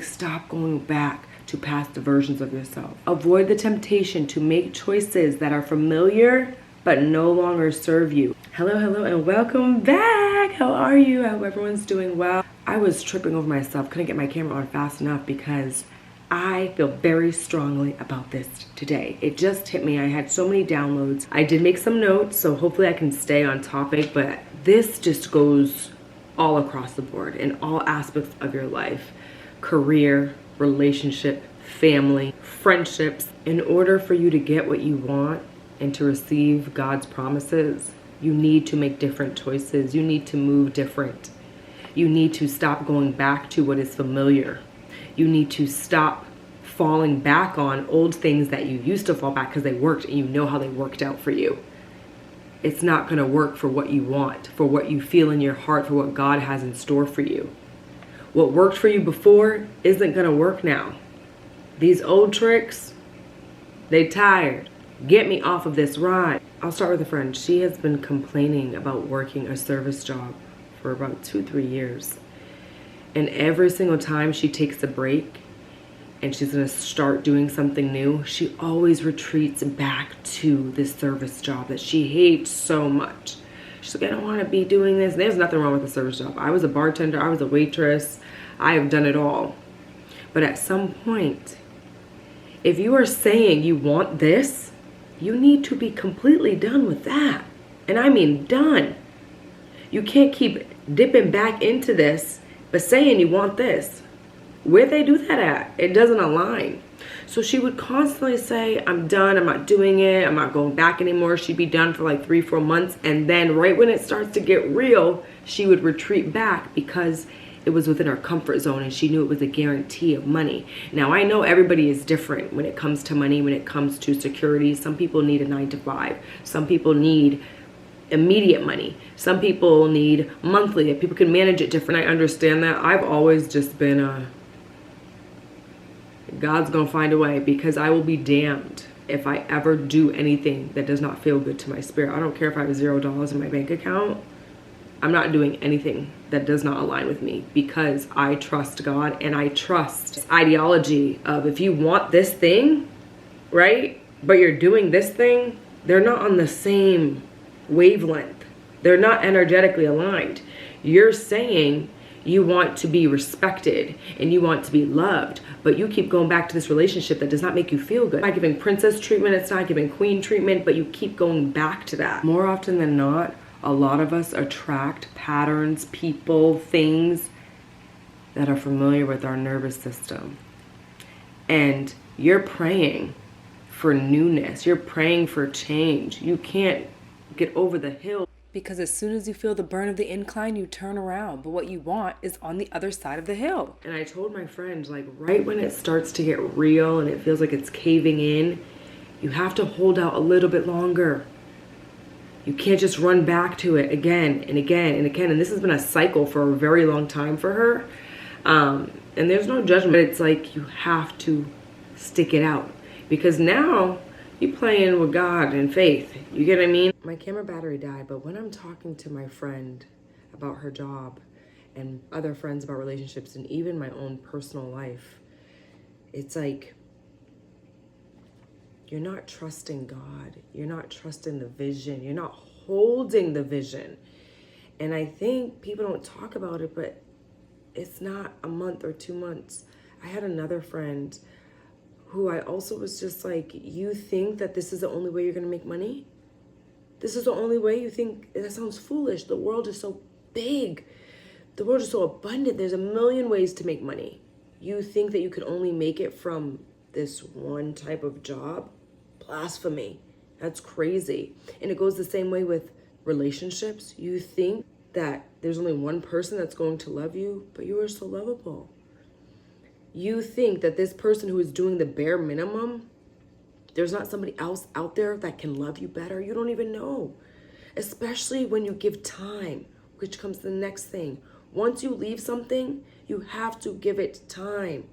Stop going back to past versions of yourself. Avoid the temptation to make choices that are familiar but no longer serve you. Hello, and welcome back. How are you? I hope everyone's doing well. I was tripping over myself. Couldn't get my camera on fast enough because I feel very strongly about this today. It just hit me. I had so many downloads. I did make some notes, so hopefully I can stay on topic, but this just goes all across the board in all aspects of your life. Career, relationship, family, friendships. In order for you to get what you want and to receive God's promises, you need to make different choices. You need to move different. You need to stop going back to what is familiar. You need to stop falling back on old things that you used to fall back because they worked and you know how they worked out for you. It's not going to work for what you want, for what you feel in your heart, for what God has in store for you. What worked for you before isn't going to work now. These old tricks, they tired. Get me off of this ride. I'll start with a friend. She has been complaining about working a service job for about 2-3 years. And every single time she takes a break and she's going to start doing something new, she always retreats back to this service job that she hates so much. She's like, I don't want to be doing this. There's nothing wrong with a service job. I was a bartender. I was a waitress. I have done it all. But at some point, if you are saying you want this, you need to be completely done with that. And I mean done. You can't keep dipping back into this, but saying you want this. Where'd they do that at? It doesn't align. So she would constantly say, I'm done, I'm not doing it, I'm not going back anymore. She'd be done for like 3-4 months. And then right when it starts to get real, she would retreat back because it was within her comfort zone and she knew it was a guarantee of money. Now, I know everybody is different when it comes to money, when it comes to security. Some people need a 9-to-5. Some people need immediate money. Some people need monthly. People can manage it different. I understand that. I've always just been God's gonna find a way, because I will be damned if I ever do anything that does not feel good to my spirit. I don't care if I have $0 in my bank account. I'm not doing anything that does not align with me, because I trust God and I trust this ideology of, if you want this thing, right, but you're doing this thing, they're not on the same wavelength. They're not energetically aligned. You're saying you want to be respected and you want to be loved, but you keep going back to this relationship that does not make you feel good. It's not giving princess treatment, it's not giving queen treatment, but you keep going back to that. More often than not, a lot of us attract patterns, people, things that are familiar with our nervous system. And you're praying for newness. You're praying for change. You can't get over the hill, because as soon as you feel the burn of the incline, you turn around. But what you want is on the other side of the hill. And I told my friend, like, right when it starts to get real and it feels like it's caving in, you have to hold out a little bit longer. You can't just run back to it again and again and again. And this has been a cycle for a very long time for her. And there's no judgment. It's like you have to stick it out, because now you're playing with God and faith. You get what I mean? My camera battery died, but when I'm talking to my friend about her job and other friends about relationships and even my own personal life, it's like, you're not trusting God. You're not trusting the vision. You're not holding the vision. And I think people don't talk about it, but it's not a month or 2 months. I had another friend who I also was just like, you think that this is the only way you're gonna make money? This is the only way? You think? That sounds foolish. The world is so big. The world is so abundant. There's a million ways to make money. You think that you could only make it from this one type of job? Blasphemy. That's crazy. And it goes the same way with relationships. You think that there's only one person that's going to love you, but you are so lovable. You think that this person who is doing the bare minimum, there's not somebody else out there that can love you better. You don't even know. Especially when you give time, which comes to the next thing. Once you leave something, you have to give it time.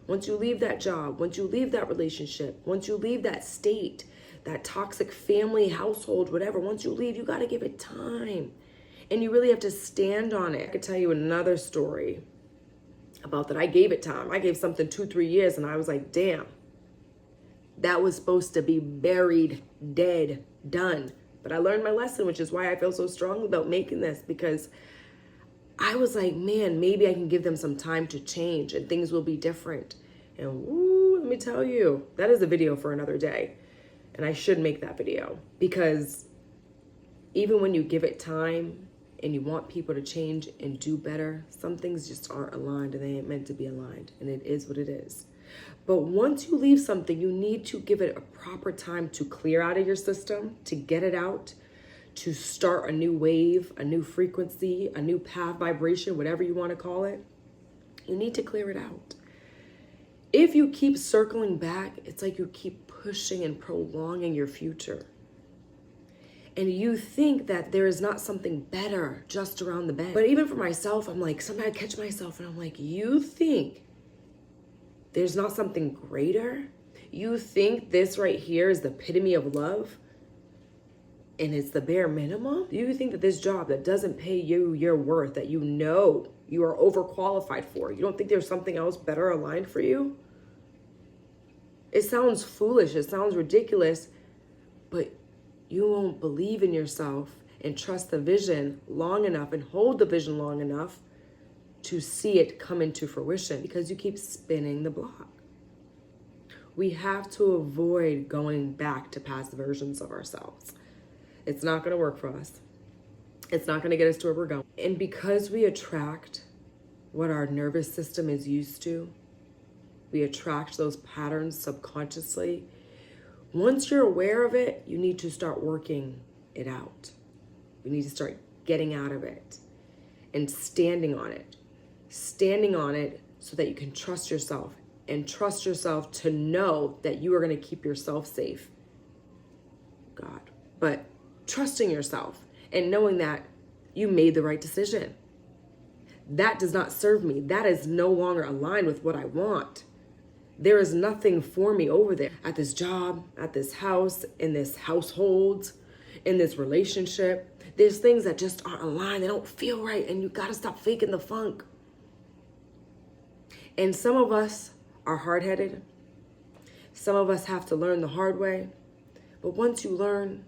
Once you leave that job, once you leave that relationship, once you leave that state, that toxic family, household, whatever, once you leave, you got to give it time. And you really have to stand on it. I could tell you another story about that. I gave it time. I gave something 2-3 years and I was like, damn, that was supposed to be buried, dead, done. But I learned my lesson, which is why I feel so strongly about making this, because I was like, man, maybe I can give them some time to change and things will be different. And woo, let me tell you, that is a video for another day. And I should make that video, because even when you give it time and you want people to change and do better, some things just aren't aligned and they ain't meant to be aligned. And it is what it is. But once you leave something, you need to give it a proper time to clear out of your system, to get it out, to start a new wave, a new frequency, a new path vibration, whatever you want to call it. You need to clear it out. If you keep circling back, it's like you keep pushing and prolonging your future. And you think that there is not something better just around the bend. But even for myself, I'm like, sometimes I catch myself and I'm like, you think there's not something greater? You think this right here is the epitome of love? And it's the bare minimum? You think that this job that doesn't pay you your worth, that you know you are overqualified for, you don't think there's something else better aligned for you? It sounds foolish, it sounds ridiculous, but you won't believe in yourself and trust the vision long enough and hold the vision long enough to see it come into fruition, because you keep spinning the block. We have to avoid going back to past versions of ourselves. It's not going to work for us. It's not going to get us to where we're going. And because we attract what our nervous system is used to, we attract those patterns subconsciously. Once you're aware of it, you need to start working it out. You need to start getting out of it and standing on it. Standing on it so that you can trust yourself, and trust yourself to know that you are going to keep yourself safe. God. But trusting yourself and knowing that you made the right decision. That does not serve me. That is no longer aligned with what I want. There is nothing for me over there at this job, at this house, in this household, in this relationship. There's things that just aren't aligned. They don't feel right. And you got to stop faking the funk. And some of us are hard-headed. Some of us have to learn the hard way. But once you learn,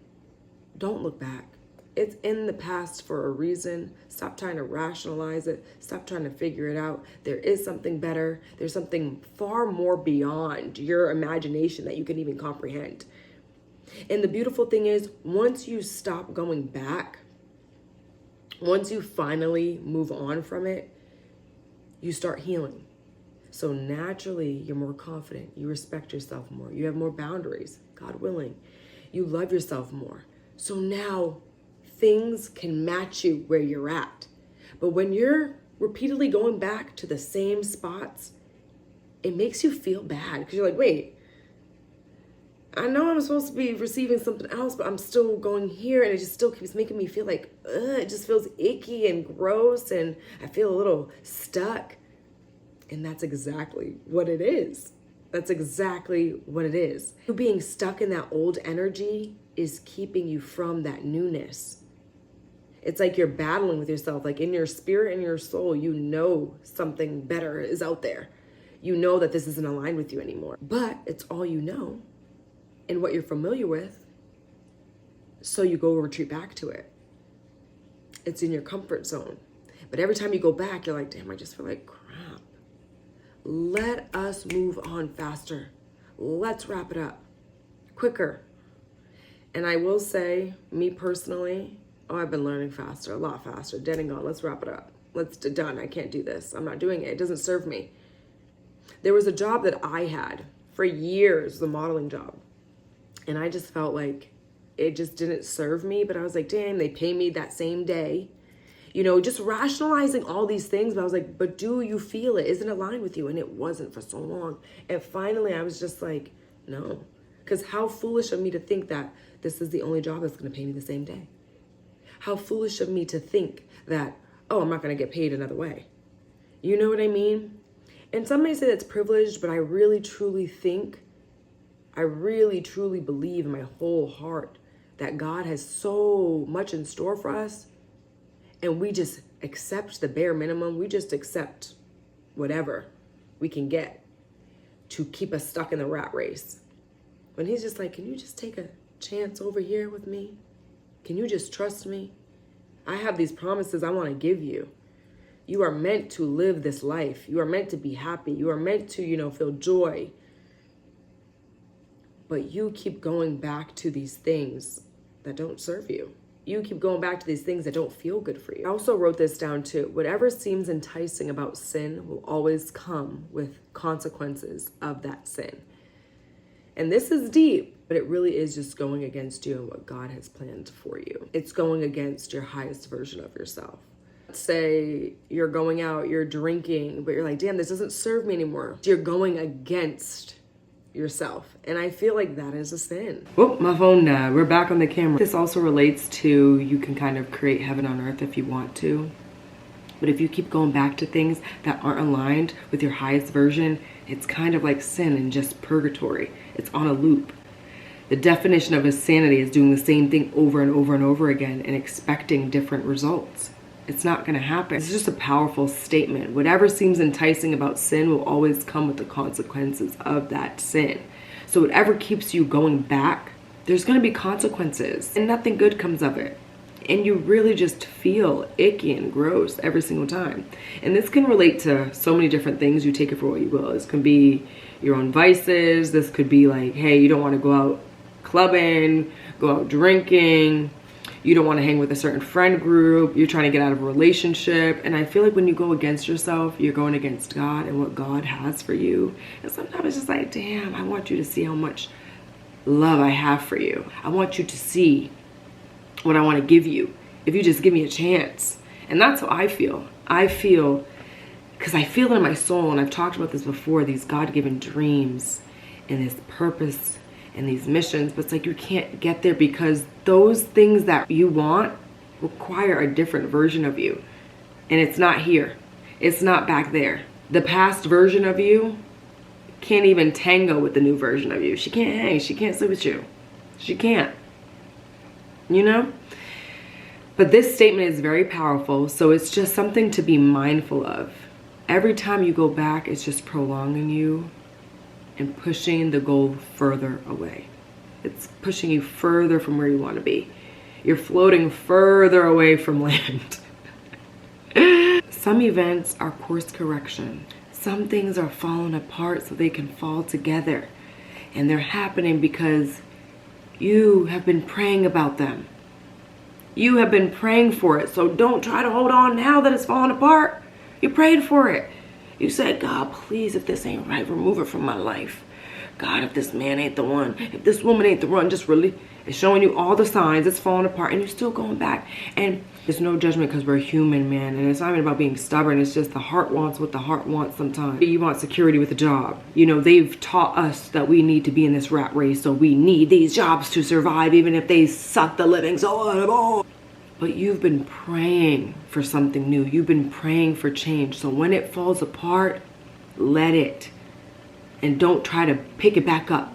don't look back. It's in the past for a reason. Stop trying to rationalize it. Stop trying to figure it out. There is something better. There's something far more beyond your imagination that you can even comprehend. And the beautiful thing is, once you stop going back, once you finally move on from it, you start healing. So naturally, you're more confident. You respect yourself more. You have more boundaries, God willing. You love yourself more. So now things can match you where you're at. But when you're repeatedly going back to the same spots, it makes you feel bad, because you're like, wait, I know I'm supposed to be receiving something else, but I'm still going here, and it just still keeps making me feel like, it just feels icky and gross, and I feel a little stuck. And that's exactly what it is. That's exactly what it is. You being stuck in that old energy is keeping you from that newness. It's like you're battling with yourself. Like in your spirit and your soul, you know something better is out there. You know that this isn't aligned with you anymore. But it's all you know and what you're familiar with. So you go retreat back to it. It's in your comfort zone. But every time you go back, you're like, damn, I just feel like crap. Let us move on faster. Let's wrap it up quicker. And I will say, me personally, I've been learning faster, a lot faster. Dead and gone. Let's wrap it up. Let's done. I can't do this. I'm not doing it. It doesn't serve me. There was a job that I had for years, the modeling job. And I just felt like it just didn't serve me. But I was like, damn, they pay me that same day. You know, just rationalizing all these things. But I was like, but do you feel it? Isn't it aligned with you? And it wasn't for so long. And finally, I was just like, no. Because how foolish of me to think that this is the only job that's going to pay me the same day. How foolish of me to think that, oh, I'm not going to get paid another way. You know what I mean? And some may say that's privileged, but I really, truly think, I really, truly believe in my whole heart that God has so much in store for us. And we just accept the bare minimum. We just accept whatever we can get to keep us stuck in the rat race. When he's just like, can you just take a chance over here with me? Can you just trust me? I have these promises I want to give you. You are meant to live this life. You are meant to be happy. You are meant to, feel joy. But you keep going back to these things that don't serve you. You keep going back to these things that don't feel good for you. I also wrote this down too. Whatever seems enticing about sin will always come with consequences of that sin. And this is deep, but it really is just going against you and what God has planned for you. It's going against your highest version of yourself. Let's say you're going out, you're drinking, but you're like, damn, this doesn't serve me anymore. You're going against yourself. And I feel like that is a sin. Oh, my phone died. We're back on the camera. This also relates to you can kind of create heaven on earth if you want to. But if you keep going back to things that aren't aligned with your highest version, it's kind of like sin and just purgatory. It's on a loop. The definition of insanity is doing the same thing over and over and over again and expecting different results. It's not going to happen. It's just a powerful statement. Whatever seems enticing about sin will always come with the consequences of that sin. So whatever keeps you going back, there's going to be consequences and nothing good comes of it. And you really just feel icky and gross every single time. And this can relate to so many different things. You take it for what you will. This can be your own vices. This could be like, hey, you don't want to go out clubbing, go out drinking. You don't want to hang with a certain friend group. You're trying to get out of a relationship. And I feel like when you go against yourself, you're going against God and what God has for you. And sometimes it's just like, damn, I want you to see how much love I have for you. I want you to see what I want to give you if you just give me a chance. And that's how I feel. I feel, because I feel it in my soul, and I've talked about this before, these God-given dreams and this purpose and these missions, but it's like you can't get there because those things that you want require a different version of you. And it's not here. It's not back there. The past version of you can't even tango with the new version of you. She can't hang. She can't sleep with you. She can't. But this statement is very powerful, so it's just something to be mindful of. Every time you go back, it's just prolonging you and pushing the goal further away. It's pushing you further from where you want to be. You're floating further away from land. Some events are course correction. Some things are falling apart so they can fall together. And they're happening because you have been praying about them. You have been praying for it. So don't try to hold on now that it's falling apart. You prayed for it. You said, God, please, if this ain't right, remove it from my life. God, if this man ain't the one, if this woman ain't the one, just really, it's showing you all the signs, it's falling apart, and you're still going back. And there's no judgment because we're human, man. And it's not even about being stubborn. It's just the heart wants what the heart wants sometimes. You want security with a job. They've taught us that we need to be in this rat race, so we need these jobs to survive, even if they suck the living soul out of all. But you've been praying for something new. You've been praying for change. So when it falls apart, let it. And don't try to pick it back up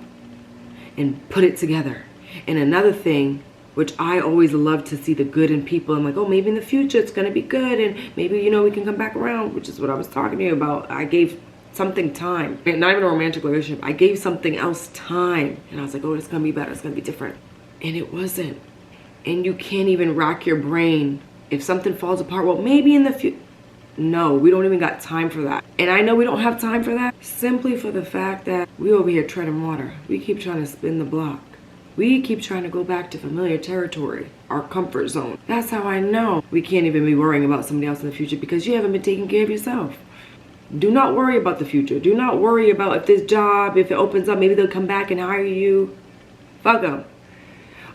and put it together. And another thing, which I always love to see the good in people. I'm like, oh, maybe in the future it's going to be good. And maybe, we can come back around, which is what I was talking to you about. I gave something time. Not even a romantic relationship. I gave something else time. And I was like, oh, it's going to be better. It's going to be different. And it wasn't. And you can't even rack your brain. If something falls apart, well, maybe in the future. No, we don't even got time for that. And I know we don't have time for that simply for the fact that we over here treading water. We keep trying to spin the block. We keep trying to go back to familiar territory, our comfort zone. That's how I know we can't even be worrying about somebody else in the future because you haven't been taking care of yourself. Do not worry about the future. Do not worry about if this job, if it opens up, maybe they'll come back and hire you. Fuck them.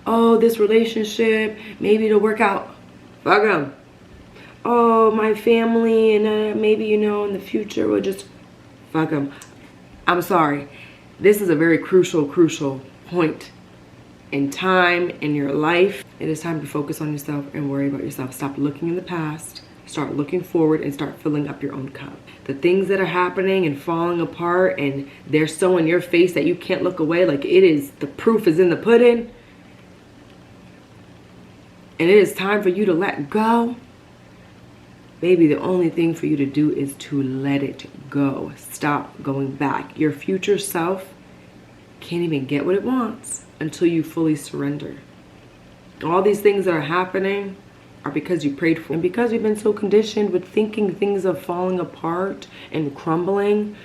Oh, this relationship, maybe it'll work out. Fuck them. Oh, my family, and maybe, in the future we'll just fuck them. I'm sorry. This is a very crucial point in time in your life. It is time to focus on yourself and worry about yourself. Stop looking in the past. Start looking forward and start filling up your own cup. The things that are happening and falling apart and they're so in your face that you can't look away, like the proof is in the pudding. And it is time for you to let go baby, the only thing for you to do is to let it go. Stop going back. Your future self can't even get what it wants until you fully surrender. All these things that are happening are because you prayed for. And because we've been so conditioned with thinking things are falling apart and crumbling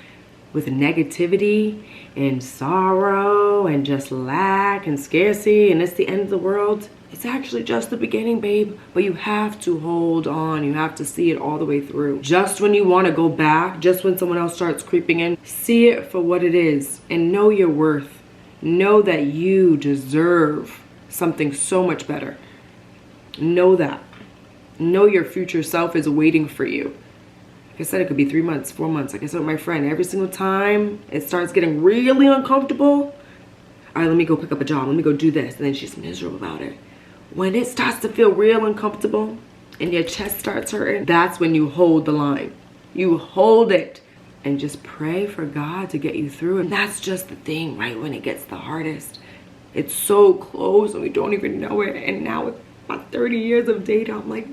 with negativity and sorrow and just lack and scarcity and it's the end of the world. It's actually just the beginning, babe. But you have to hold on. You have to see it all the way through. Just when you want to go back, just when someone else starts creeping in, see it for what it is and know your worth. Know that you deserve something so much better. Know that. Know your future self is waiting for you. Like I said, it could be 3 months, 4 months. Like I said with my friend, every single time it starts getting really uncomfortable, all right, let me go pick up a job. Let me go do this. And then she's miserable about it. When it starts to feel real uncomfortable and your chest starts hurting, that's when you hold the line. You hold it and just pray for God to get you through. And that's just the thing, right? When it gets the hardest. It's so close and we don't even know it. And now with my 30 years of data, I'm like,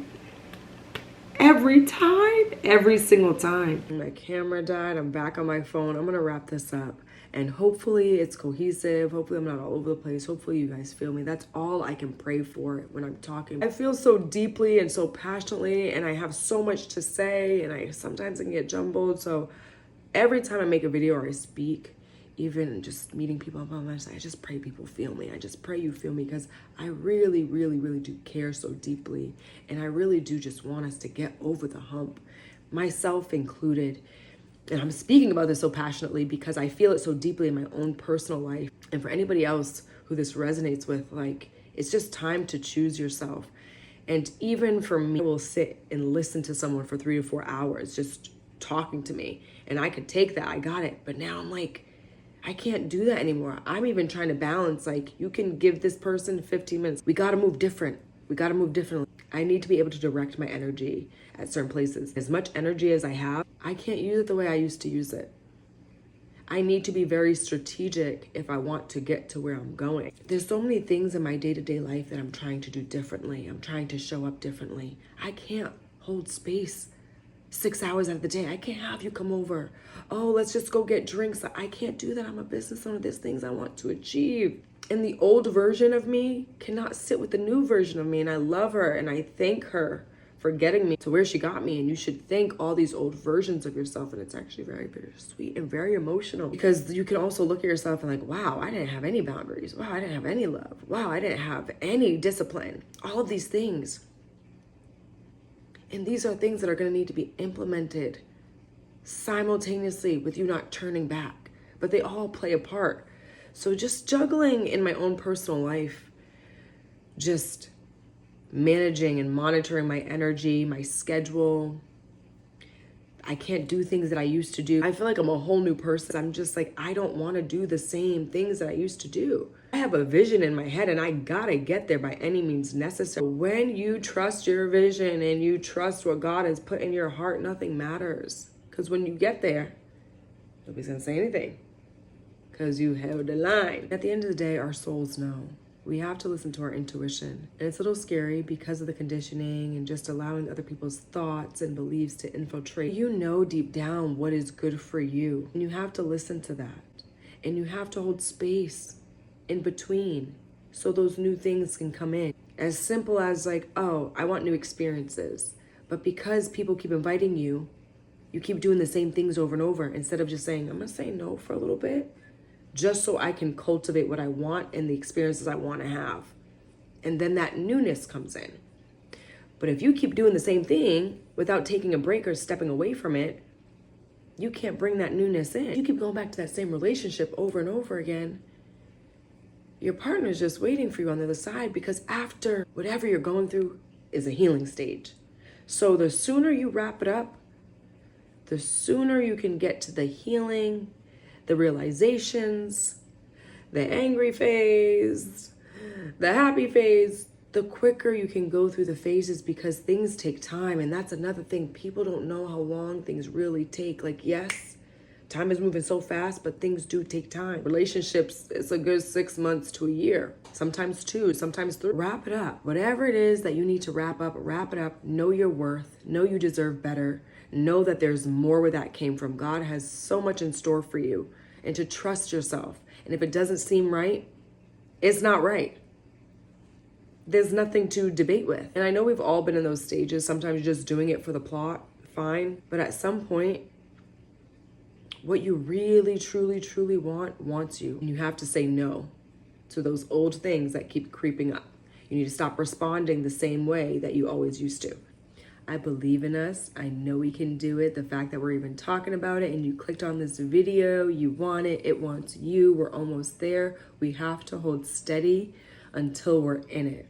every single time. My camera died. I'm back on my phone. I'm gonna wrap this up. And hopefully it's cohesive. Hopefully I'm not all over the place. Hopefully you guys feel me. That's all I can pray for when I'm talking. I feel so deeply and so passionately and I have so much to say and sometimes I can get jumbled. So every time I make a video or I speak, even just meeting people on my side, I just pray people feel me. I just pray you feel me because I really, really, really do care so deeply. And I really do just want us to get over the hump, myself included. And I'm speaking about this so passionately because I feel it so deeply in my own personal life. And for anybody else who this resonates with, like, it's just time to choose yourself. And even for me, I will sit and listen to someone for 3 to 4 hours just talking to me. And I could take that, I got it. But now I'm like, I can't do that anymore. I'm even trying to balance, like, you can give this person 15 minutes. We gotta move different. We gotta move differently. I need to be able to direct my energy at certain places. As much energy as I have, I can't use it the way I used to use it. I need to be very strategic if I want to get to where I'm going. There's so many things in my day-to-day life that I'm trying to do differently. I'm trying to show up differently. I can't hold space 6 hours out of the day. I can't have you come over. Oh, let's just go get drinks. I can't do that. I'm a business owner. There's things I want to achieve. And the old version of me cannot sit with the new version of me. And I love her and I thank her for getting me to where she got me. And you should thank all these old versions of yourself. And it's actually very bittersweet and very emotional because you can also look at yourself and like, wow, I didn't have any boundaries. Wow, I didn't have any love. Wow, I didn't have any discipline. All of these things. And these are things that are going to need to be implemented simultaneously with you not turning back. But they all play a part. So just juggling in my own personal life, just managing and monitoring my energy, my schedule. I can't do things that I used to do. I feel like I'm a whole new person. I'm just like, I don't want to do the same things that I used to do. I have a vision in my head and I gotta get there by any means necessary. When you trust your vision and you trust what God has put in your heart, nothing matters. Because when you get there, nobody's gonna say anything. Because you held the line. At the end of the day, our souls know. We have to listen to our intuition. And it's a little scary because of the conditioning and just allowing other people's thoughts and beliefs to infiltrate. You know deep down what is good for you. And you have to listen to that. And you have to hold space in between so those new things can come in. As simple as like, oh, I want new experiences. But because people keep inviting you, you keep doing the same things over and over instead of just saying, I'm gonna say no for a little bit, just so I can cultivate what I want and the experiences I want to have. And then that newness comes in. But if you keep doing the same thing without taking a break or stepping away from it, you can't bring that newness in. You keep going back to that same relationship over and over again, your partner's just waiting for you on the other side because after whatever you're going through is a healing stage. So the sooner you wrap it up, the sooner you can get to the healing, the realizations, the angry phase, the happy phase, the quicker you can go through the phases because things take time. And that's another thing. People don't know how long things really take. Like, yes, Time is moving so fast, but things do take time. Relationships, it's a good 6 months to a year. Sometimes 2, sometimes 3. Wrap it up. Whatever it is that you need to wrap it up. Know your worth. Know you deserve better. Know that there's more where that came from. God has so much in store for you. And to trust yourself. And if it doesn't seem right, it's not right. There's nothing to debate with. And I know we've all been in those stages. Sometimes just doing it for the plot, fine. But at some point, what you really, truly, truly wants you. And you have to say no to those old things that keep creeping up. You need to stop responding the same way that you always used to. I believe in us. I know we can do it. The fact that we're even talking about it and you clicked on this video, you want it, it wants you. We're almost there. We have to hold steady until we're in it.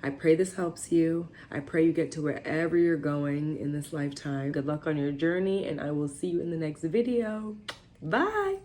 I pray this helps you. I pray you get to wherever you're going in this lifetime. Good luck on your journey, and I will see you in the next video. Bye.